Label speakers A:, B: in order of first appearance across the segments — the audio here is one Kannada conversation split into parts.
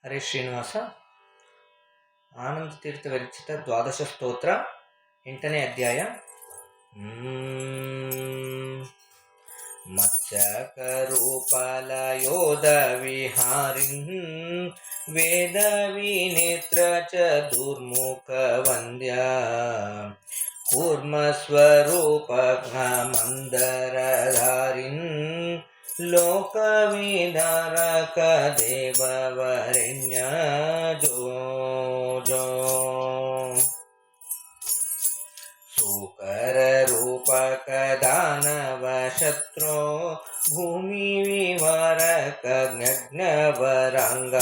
A: ಹರೇ ಶ್ರೀನಿವಾಸ. ಆನಂದ ತೀರ್ಥ ವಿರಚಿತ ದ್ವಾದಶ ಸ್ತೋತ್ರ 8ನೇ ಅಧ್ಯಾಯ. ಮತ್ಸ್ಯಕರೂಪಲಯೋಧ ವಿಹಾರಿನ್ ವೇದ ವಿನೇತ್ರ ಚತುರ್ಮುಖ ವಂದ್ಯ ಕೂರ್ಮ ಸ್ವರೂಪ ಮಂದರಧಾರಿನ್ ಲೋಕವಿದಾರಕ ದೇವವರೆಣ್ಯ ಜೋ ಜೋ ಸೂಕರ ರೂಪಕ ದಾನವ ಶತ್ರು ಭೂಮಿ ವಿವರಕ ಜ್ಞವರಾಂಗ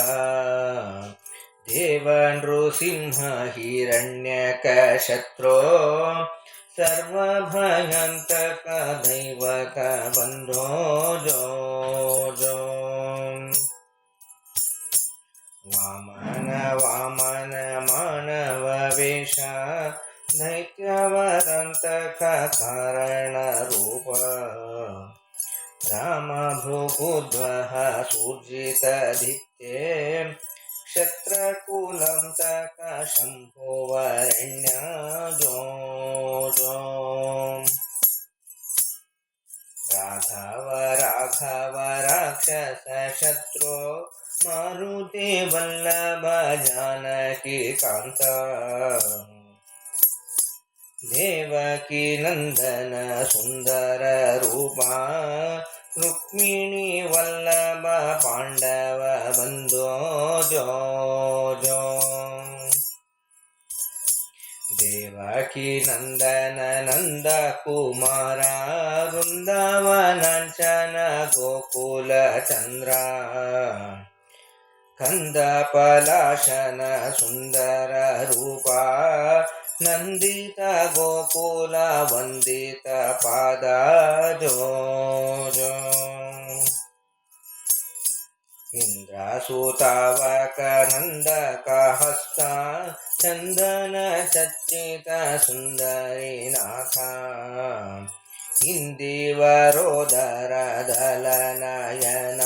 A: ದೇವ ನೃಸಿಂಹ ಹಿರಣ್ಯಕ ಶತ್ರು ಸರ್ವಭಯಂತಕ ದೈವತ ಬಂಧೋ ಜೋ ಜೋ ವಾಮನ ವಾಮನ ಮಾನವ ವೇಷ ದೈತ್ಯವರಂತಕ ಕಾರಣ ರೂಪ ರಾಮ ಭೃಗುಧ್ವಃ ಸೂರ್ಜಿತದಿತ್ಯೆ ಕ್ಷತ್ರಕುಲಂತಕ ಶಂಭುವರೆಣ್ಯ ಜೋ ಜೋ ರಾಘವ ರಾಘವ ರಾಕ್ಷಸ ಶತ್ರು ಮಾರುತಿ ವಲ್ಲಭ ಜಾನಕಿ ಕಾಂತ ದೇವಕಿ ನಂದನ ಸುಂದರ ರೂಪ ರುಕ್ಮಿಣಿ ವಲ್ಲಭ ಪಾಂಡವ ಬಂಧೋ ಜೋ ಜೋ ದೇವಕಿ ನಂದನ ನಂದ ಕುಮಾರ ವೃಂದಾವನಾಂಚನ ಗೋಕುಲ ಚಂದ್ರ ಕಂದ ಪಲಾಶನ ಸುಂದರ ರೂಪ ನಂದಿತ ಗೋಕುಲ ವಂದಿತ ಪಾದ ಜೋ ಜೋ ಇಂದ್ರಸೂತಾವಕ ನಂದಕ ಹಸ್ತ ಚಂದನ ಚಚ್ಚಿತ ಸುಂದರಿ ನಾಥ ಇಂದಿವರೋದರ ದಲನಯನ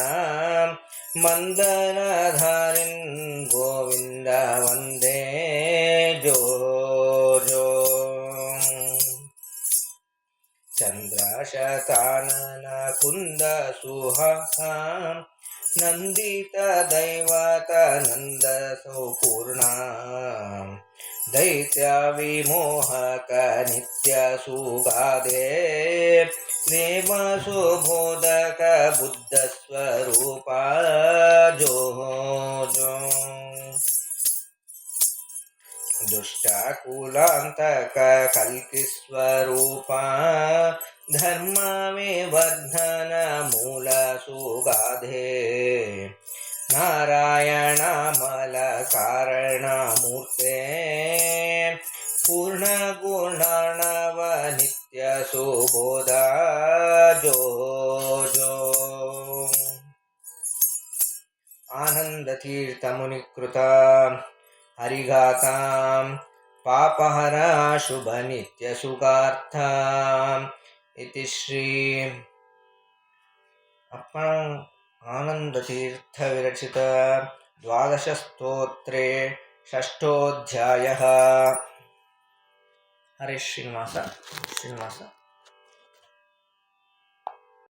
A: ಮಂದರಧಾರಿನ್ ಗೋವಿಂದ ವಂದೇ ಜೋ ಜೋ ಚಂದ್ರಶತಾನನ ಕುಂದ ಸುಹಾಸ ನಂದಿತ ದೈವತ ನಂದ ಸೌಪೂರ್ಣ ದೈತ್ಯ ವಿಮೋಹಕ ನಿತ್ಯ ಸುಗಾದೆ ದೇವ ಸುಬೋಧಕ ಬುದ್ಧ ಸ್ವರೂಪ ಜೋ ಜೋ ದುಷ್ಟಕುಲಾಂತಕ ಕಲ್ಕಿ ಸ್ವರೂಪ ಧರ್ಮ ವಿವರ್ಧನ ಮೂಲ ಸುಗಾಧೆ ನಾರಾಯಣ ಮಲ ಕಾರಣ ಮೂರ್ತೆ ಪೂರ್ಣ ಗುಣಾಣವ ನಿತ್ಯ ಸುಬೋಧ ಜೋ ಜೋ ಆನಂದ ತೀರ್ಥ ಮುನಿಕೃತ ಹರಿಘಾತಾಂ ಪಾಪಹರ ಶುಭ ನಿತ್ಯ ಸುಖಾರ್ಥ ಇತಿ ಶ್ರೀ ಅಪ್ಪಣ ಆನಂದ ತೀರ್ಥ ವಿರಚಿತ ದ್ವಾದಶ ಸ್ತೋತ್ರೆ ಷಷ್ಠೋಧ್ಯಾಯ. ಹರೇ ಶ್ರೀನಿವಾಸ. ಶ್ರೀನಿವಾಸ.